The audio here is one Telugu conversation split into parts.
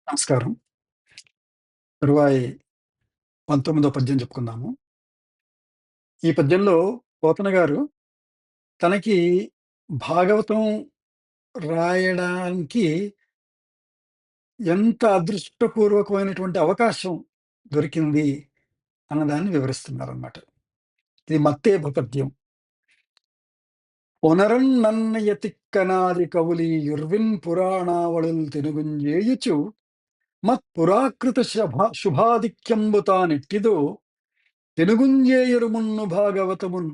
నమస్కారం. తరువాయి 19వ పద్యం చెప్పుకుందాము. ఈ పద్యంలో పోతన గారు తనకి భాగవతం రాయడానికి ఎంత అదృష్టపూర్వకమైనటువంటి అవకాశం దొరికింది అన్నదాన్ని వివరిస్తున్నారనమాట. ఇది మత్తేభ పద్యం. "ఒనరన్ నన్నయ తిక్కనాది కవులి యుర్విన్ పురాణావళుల్ తెనుగుంజేయుచు మత్పురాకృత శుభాధిక్యంబు తానెట్టిదో తెనుగుంజేయరుమున్ను భాగవతమున్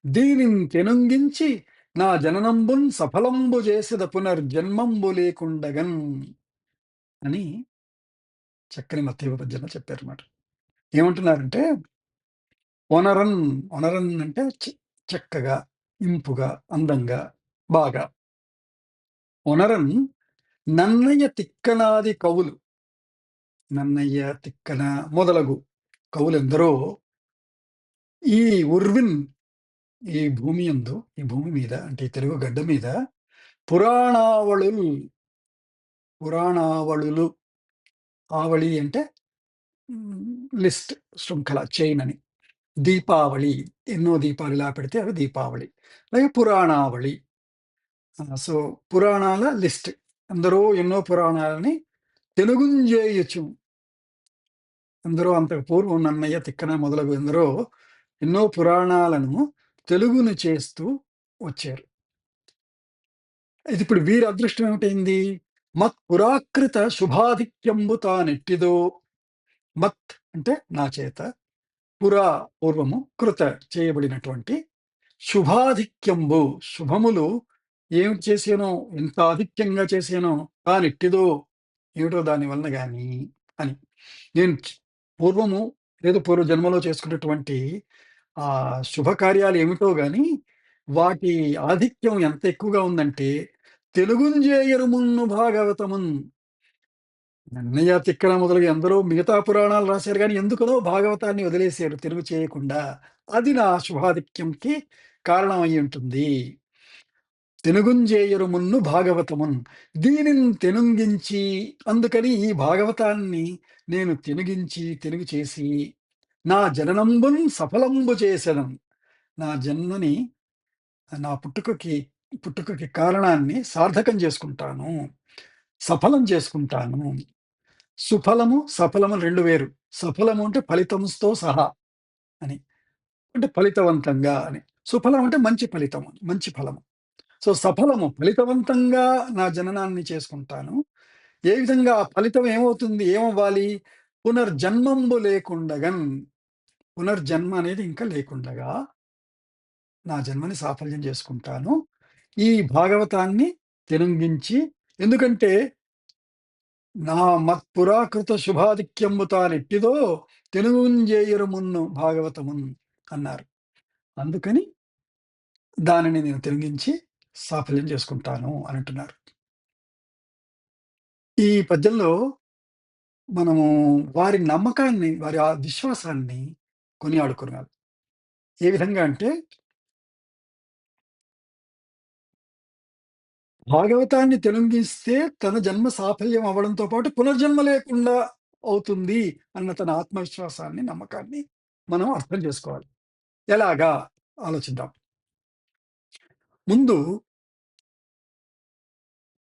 దీనిన్ తెనుంగించి నా జననంబున్ సఫలంబు చేసెద పునర్జన్మంబు లేకుండగన్" అని చక్కని మత్తయి పద్యంలో చెప్పారన్నమాట. ఏమంటున్నారంటే ఒనరన్, ఒనరన్ అంటే చక్కగా, ఇంపుగా, అందంగా, బాగా. ఒనరన్ నన్నయ తిక్కనాది కవులు, నన్నయ్య, తిక్కన మొదలగు కవులెందరో ఈ ఉర్విన్, ఈ భూమి మీద అంటే ఈ తెలుగు గడ్డ మీద పురాణావళుల్, పురాణావళులు, ఆవళి అంటే లిస్ట్, శృంఖల, చైన్ అని. దీపావళి, ఎన్నో దీపాలు ఇలా పెడితే అవి దీపావళి. అలాగే పురాణావళి. సో, పురాణాల లిస్ట్. ఎందరో ఎన్నో పురాణాలని తెలుగుంజేయుచు, ఎందరో అంతకు పూర్వం నన్నయ్య, తిక్కన మొదలగు ఎందరో ఎన్నో పురాణాలను తెలుగును చేస్తూ వచ్చారు. ఇప్పుడు వీరి అదృష్టం ఏమిటైంది? మత్ పురాకృత శుభాధిక్యంబు తానెట్టిదో. మత్ అంటే నా చేత, పురా పూర్వము, కృత చేయబడినటువంటి, శుభాధిక్యంబు శుభములు ఏమిటి చేశానో, ఎంత ఆధిక్యంగా చేశానో, తానెట్టిదో ఏమిటో దాని వలన గాని అని. నేను పూర్వము ఏదో పూర్వ జన్మలో చేసుకున్నటువంటి శుభకార్యాలు ఏమిటో గాని, వాటి ఆధిక్యం ఎంత ఎక్కువగా ఉందంటే, తెలుగుంజేయరుమున్ను భాగవతమున్. నన్నయ్య, తిక్కన మొదలుగా ఎందరో మిగతా పురాణాలు రాశారు గానీ, ఎందుకనో భాగవతాన్ని వదిలేశారు తెలుగు చేయకుండా. అది నా శుభాధిక్యంకి కారణం అయ్యుంటుంది. తెనుగుంజేయరుమున్ను భాగవతమున్ దీనిన్ తెనుంగించి, అందుకని ఈ భాగవతాన్ని నేను తెనుగించి, తెనుగు చేసి, నా జననంబున్ సఫలంబు చేసెదన్. నా జన్మని, నా పుట్టుకకి కారణాన్ని సార్థకం చేసుకుంటాను. సఫలం చేసుకుంటాను. సుఫలము, సఫలము 2 వేరు. సఫలము అంటే ఫలితంతో సహా అని. అంటే ఫలితవంతంగా అని. సుఫలం అంటే మంచి ఫలితం, మంచి ఫలము. సో, సఫలము, ఫలితవంతంగా నా జననాన్ని చేసుకుంటాను. ఏ విధంగా ఆ ఫలితం ఏమవుతుంది? ఏమవ్వాలి? పునర్జన్మంబు లేకుండగన్. పునర్జన్మ అనేది ఇంకా లేకుండగా నా జన్మని సాఫల్యం చేసుకుంటాను. ఈ భాగవతాన్ని తెనుంగించి, ఎందుకంటే నా మత్పురాకృత శుభాధిక్యంబు తానెట్టిదో తెనుగుంజేయరుమున్ను భాగవతమున్ అన్నారు. అందుకని దానిని నేను తెనుగించి సాఫల్యం చేసుకుంటాను అని అంటున్నారు. ఈ పద్యంలో మనము వారి నమ్మకాన్ని, వారి ఆ విశ్వాసాన్ని కొనియాడుకున్నారు. ఏ విధంగా అంటే, భాగవతాన్ని తెనుంగిస్తే తన జన్మ సాఫల్యం అవ్వడంతో పాటు పునర్జన్మ లేకుండా అవుతుంది అన్న తన ఆత్మవిశ్వాసాన్ని, నమ్మకాన్ని మనం అర్థం చేసుకోవాలి. ఎలాగా? ఆలోచిద్దాం. ముందు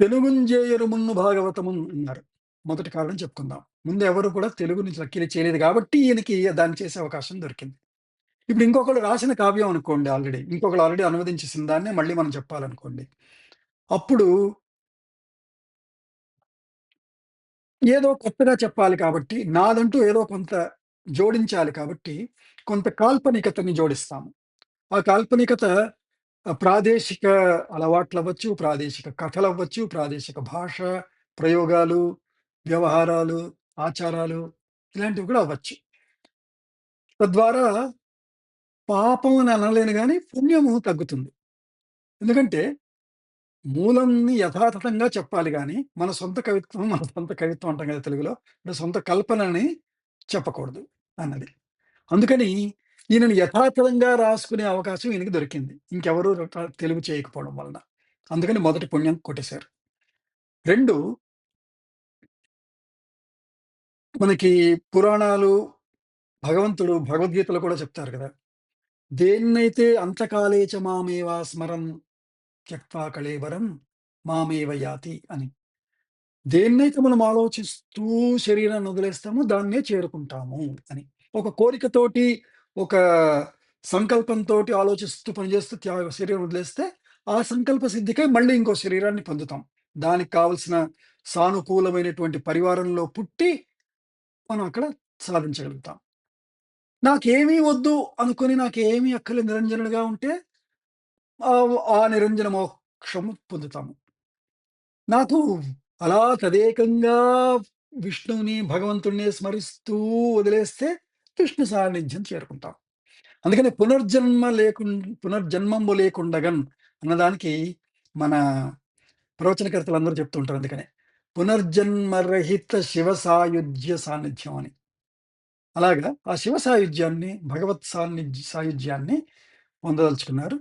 "తెలుగుంజేయరుమున్ను భాగవతమున్" అన్నారు. మొదటి కారణం చెప్పుకుందాం. ముందు ఎవరు కూడా తెలుగుని లక్కీలు చేయలేదు కాబట్టి ఈయనకి దాన్ని చేసే అవకాశం దొరికింది. ఇప్పుడు ఇంకొకళ్ళు రాసిన కావ్యం అనుకోండి ఆల్రెడీ. ఇంకొకళ్ళు ఆల్రెడీ అనువదించేసిన దాన్నే మళ్ళీ మనం చెప్పాలనుకోండి. అప్పుడు ఏదో కొత్తగా చెప్పాలి కాబట్టి, నాదంటూ ఏదో కొంత జోడించాలి కాబట్టి, కొంత కాల్పనికతని జోడిస్తాము. ఆ కాల్పనికత ప్రాదేశిక అలవాట్లవ్వచ్చు, ప్రాదేశిక కథలవ్వచ్చు, ప్రాదేశిక భాష, ప్రయోగాలు, వ్యవహారాలు, ఆచారాలు ఇలాంటివి కూడా అవ్వచ్చు. తద్వారా పాపం అని అనలేను గానీ, పుణ్యము తగ్గుతుంది. ఎందుకంటే మూలంని యథాతథంగా చెప్పాలి గానీ, మన సొంత కవిత్వం అంటాం కదా తెలుగులో. అంటే సొంత కల్పనని చెప్పకూడదు అన్నది. అందుకని ఈయనని యథాతథంగా రాసుకునే అవకాశం ఈయనకి దొరికింది. ఇంకెవరు తెలుగు చేయకపోవడం వలన. అందుకని మొదటి పుణ్యం కొట్టేశారు. 2 మనకి పురాణాలు, భగవంతుడు భగవద్గీతలో కూడా చెప్తారు కదా! దేన్నైతే అంతకాలే చ మామేవా స్మరన్ త్యక్త్వా కళేబరం మామేవ యాతి అని. దేన్నైతే మనం ఆలోచిస్తూ శరీరాన్ని వదిలేస్తామో దాన్నే చేరుకుంటాము అని. ఒక కోరికతోటి, ఒక సంకల్పంతోటి ఆలోచిస్తూ పనిచేస్తూ శరీరం వదిలేస్తే, ఆ సంకల్ప సిద్ధికై మళ్ళీ ఇంకో శరీరాన్ని పొందుతాం. దానికి కావాల్సిన సానుకూలమైనటువంటి పరివారంలో పుట్టి, మనం అక్కడ సాధించగలుగుతాం. నాకేమీ వద్దు అనుకుని, నాకేమీ అక్కర్లేదు నిరంజనుడుగా ఉంటే, ఆ నిరంజన మోక్షము పొందుతాము. నాకు అలా తదేకంగా విష్ణువుని, భగవంతుడిని స్మరిస్తూ వదిలేస్తే విష్ణు సాన్నిధ్యం చేరుకుంటాం. అందుకని పునర్జన్మంబు లేకుండగన్ అన్నదానికి మన ప్రవచనకర్తలందరూ చెప్తూ ఉంటారు అందుకనే. పునర్జన్మరహిత శివ సాయుజ్య సాన్నిధ్యం అని. అలాగా ఆ శివ సాయుధ్యాన్ని, భగవత్ సాయుధ్యాన్ని పొందదలుచుకున్నారు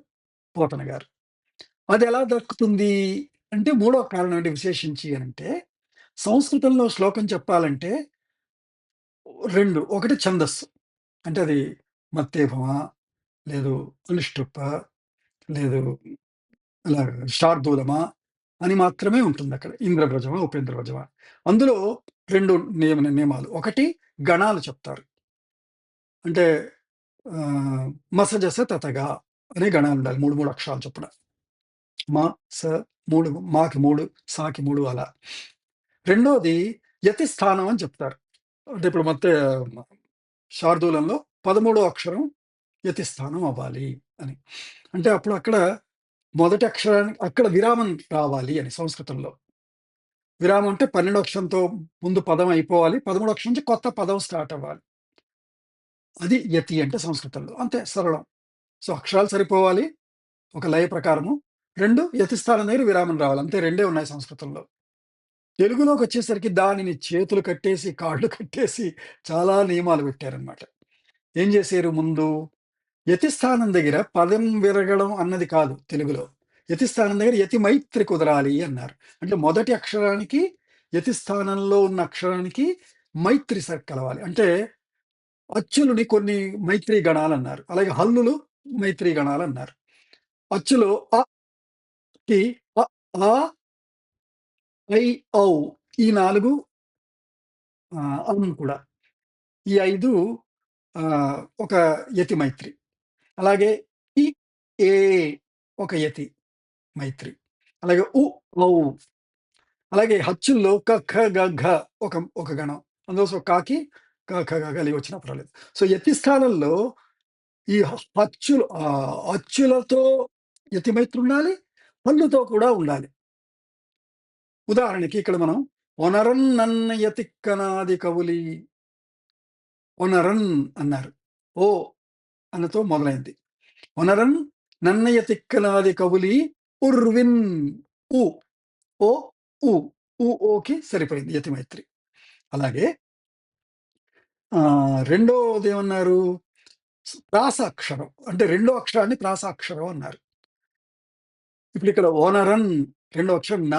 పోతన గారు. అదెలా దక్కుతుంది అంటే, మూడో కారణం ఏంటి విశేషించి అనంటే, సంస్కృతంలో శ్లోకం చెప్పాలంటే 2. ఒకటి ఛందస్సు. అంటే అది మత్తేభవ, లేదు అనుష్టుప్ప, లేదు అలాగ శార్దూలమా అని మాత్రమే ఉంటుందక్కడ. ఇంద్రభృజమా, ఉపేంద్రభృజమా. అందులో 2 నియమాలు. ఒకటి గణాలు చెప్తారు. అంటే మసజస తతగా అనే గణాలుండాలి. 3, 3 అక్షరాలు చొప్పున. మ, స 3 మాకి 3, సాకి 3 అలా. రెండోది యతి స్థానం అని చెప్తారు. అంటే ఇప్పుడు శార్దూలంలో 13 అక్షరం యతి స్థానం అవ్వాలి అని. అంటే అప్పుడు అక్కడ మొదటి అక్షరానికి అక్కడ విరామం రావాలి అని సంస్కృతంలో. విరామం అంటే 12 అక్షరంతో ముందు పదం అయిపోవాలి. 13 అక్షరం నుంచి కొత్త పదం స్టార్ట్ అవ్వాలి. అది యతి అంటే సంస్కృతంలో. అంతే సరళం. సో, అక్షరాలు సరిపోవాలి ఒక లయ ప్రకారము. 2 యతి స్థానం దగ్గర విరామం రావాలి. అంతే 2 ఉన్నాయి సంస్కృతంలో. తెలుగులోకొచ్చేసరికి దానిని చేతులు కట్టేసి, కాళ్ళు కట్టేసి చాలా నియమాలు పెట్టారనమాట. ఏం చేశారు ముందు, యతి స్థానం దగ్గర పదం విరగడం అన్నది కాదు తెలుగులో. యతి స్థానం దగ్గర యతి మైత్రి కుదరాలి అన్నారు. అంటే మొదటి అక్షరానికి, యతి స్థానంలో ఉన్న అక్షరానికి మైత్రి కలవాలి. అంటే అచ్చులని కొన్ని మైత్రీ గణాలన్నారు. అలాగే హల్లులు మైత్రీ గణాలన్నారు. అచ్చులో కి అ, ఆ, ఐ, ఔ ఈ 4 కూడా. ఈ 5 ఒక యతి మైత్రి. అలాగే ఇ, ఏ ఒక యతి మైత్రి. అలాగే ఉ, ఔ అలాగే హచ్చుల్లో క, ఖ, గ, ఘ ఒక ఒక గణం. అందులో సో కాకి క, ఖ, గ, ఘ వచ్చినా పర్వాలేదు. సో యతి స్థానంలో ఈ అచ్చులతో యతి మైత్రి ఉండాలి. హల్లుతో కూడా ఉండాలి. ఉదాహరణకి ఇక్కడ మనం ఒనరన్ నన్న యతిక్కనాది కవులి ఒనరన్ అన్నారు. ఓ అన్నతో మొదలైంది. ఒనరన్ నన్నయ తిక్కనాది కవులి ఉర్విన్ ఉ ఓ ఉ ఓకి సరిపోయింది యతిమైత్రి. అలాగే రెండోదేమన్నారు ప్రాసాక్షరం. అంటే రెండో అక్షరాన్ని ప్రాసాక్షరం అన్నారు. ఇప్పుడు ఇక్కడ ఓనరన్ రెండో అక్షరం న.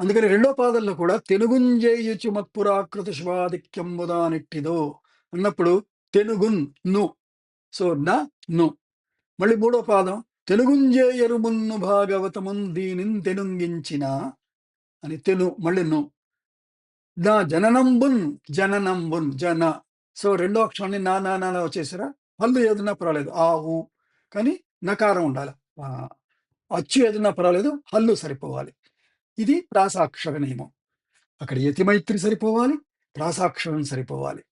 అందుకని రెండో పాదంలో కూడా తెనుగుంజేయుచు మత్పురాకృత శివాధిక్యంబుదానిట్టిదో అన్నప్పుడు తెనుగున్ ను. సో ను. మళ్ళీ మూడో పాదం తెలుగుంజేయరు మున్ను భాగవతమున్ దీనిన్ తెనుంగించిన అని మళ్ళీ ను. జననంబున్ జననంబున్ జన. సో రెండో అక్షరాన్ని నా వచ్చేసారా. హల్లు ఏదన్నా పర్వాలేదు ఆ ఊ కానీ నకారం ఉండాలి. అచ్చు ఏదన్నా పర్వాలేదు హల్లు సరిపోవాలి. ఇది ప్రాసాక్షర నియమం. అక్కడ యతిమైత్రి సరిపోవాలి, ప్రాసాక్షరం సరిపోవాలి.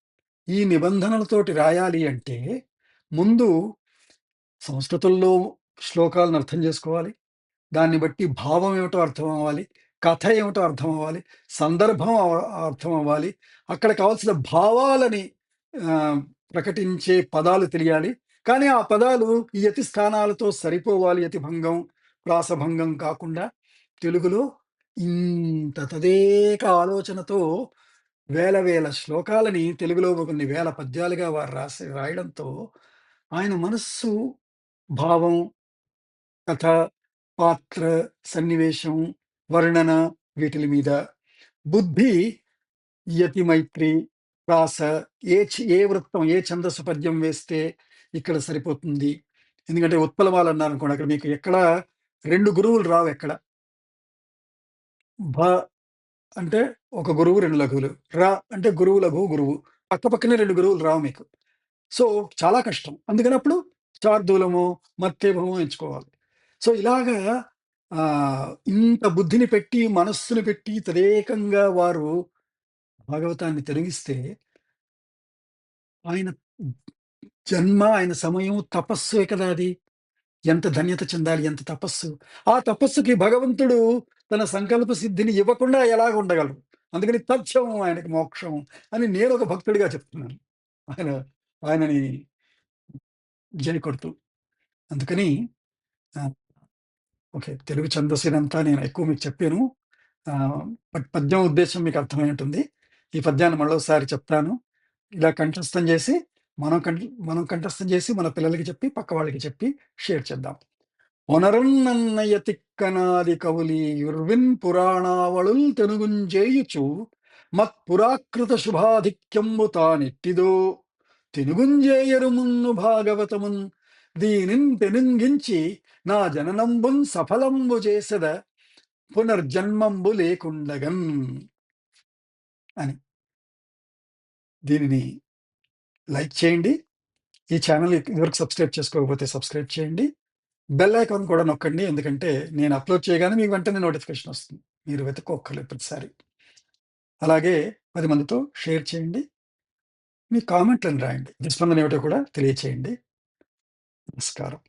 ఈ నిబంధనలతోటి రాయాలి అంటే ముందు సంస్కృతంలో శ్లోకాలను అర్థం చేసుకోవాలి. దాన్ని బట్టి భావం ఏమిటో అర్థం అవ్వాలి. కథ ఏమిటో అర్థం అవ్వాలి. సందర్భం అర్థం అవ్వాలి. అక్కడ కావాల్సిన భావాలని ప్రకటించే పదాలు తెలియాలి. కానీ ఆ పదాలు ఈ యతి స్థానాలతో సరిపోవాలి. యతిభంగం, ప్రాసభంగం కాకుండా తెలుగులో ఇంత తదేక ఆలోచనతో వేల వేల శ్లోకాలని తెలుగులో కొన్ని వేల పద్యాలుగా వారు రాయడంతో ఆయన మనస్సు, భావం, కథ, పాత్ర, సన్నివేశం, వర్ణన వీటిలి మీద బుద్ధి యతి మైత్రి ప్రాస, ఏ వృత్తం, ఏ ఛందస్సు పద్యం వేస్తే ఇక్కడ సరిపోతుంది. ఎందుకంటే ఉత్పలమాలన్నారనుకోండి, అక్కడ మీకు ఎక్కడ 2 గురువులు రావెక్కడ. భ అంటే ఒక గురువు, 2 లఘువులు. అంటే గురువు, లఘువు, గురువు. పక్కపక్కనే 2 గురువులు రావు మీకు. సో, చాలా కష్టం. అందుకనప్పుడు చార్దూలమో, మత్తేభమో ఎంచుకోవాలి. సో, ఇలాగా ఇంత బుద్ధిని పెట్టి, మనస్సుని పెట్టి తదేకంగా వారు భాగవతాన్ని తిరగిస్తే, ఆయన జన్మ, ఆయన సమయం, తపస్సే కదా అది. ఎంత ధన్యత చెందాలి, ఎంత తపస్సు. ఆ తపస్సుకి భగవంతుడు తన సంకల్ప సిద్ధిని ఇవ్వకుండా ఎలాగ ఉండగలరు. అందుకని తథ్యం ఆయనకి మోక్షం అని నేనొక భక్తుడిగా చెప్తున్నాను. ఆయన ఆయనని జై కొడుతూ. అందుకని ఆహ్, ఓకే. తెలుగు ఛందస్సు ఇదంతా నేను ఎక్కువ మీకు చెప్పాను. పద్యం ఉద్దేశ్యం మీకు అర్థమై ఉంటుంది. ఈ పద్యాన్ని మళ్ళోసారి చెప్తాను. ఇలా కంఠస్థం చేసి, మనం కంఠస్థం చేసి మన పిల్లలకి చెప్పి, పక్క వాళ్ళకి చెప్పి షేర్ చేద్దాం. ఒనరన్నన్నయ తిక్కనాది కవులీయుర్విన్ పురాణావళుల్ తెనుగుంజేయుచు మత్పురాకృత శుభాధిక్యంబు తానెట్టిదో తెనుగుంజేయరు మున్ను భాగవతమున్ దీనిన్ తెనుంగించి నా జననంబున్ సఫలంబు చేసెద పునర్జన్మంబు లేకుండగన్ అని. దీనిని లైక్ చేయండి. ఈ ఛానల్ ఇదివరకు సబ్స్క్రైబ్ చేసుకోకపోతే సబ్స్క్రైబ్ చేయండి. బెల్ ఐకాన్ కూడా నొక్కండి. ఎందుకంటే నేను అప్‌లోడ్ చేయగానే మీకు వెంటనే నోటిఫికేషన్ వస్తుంది. మీరు వెతుక్కోక్కర్లేదు ప్రతిసారి. అలాగే 10 మందితో షేర్ చేయండి. మీ కామెంట్‌లను రాయండి. ప్రతిస్పందన ఏమిటో కూడా తెలియచేయండి. నమస్కారం.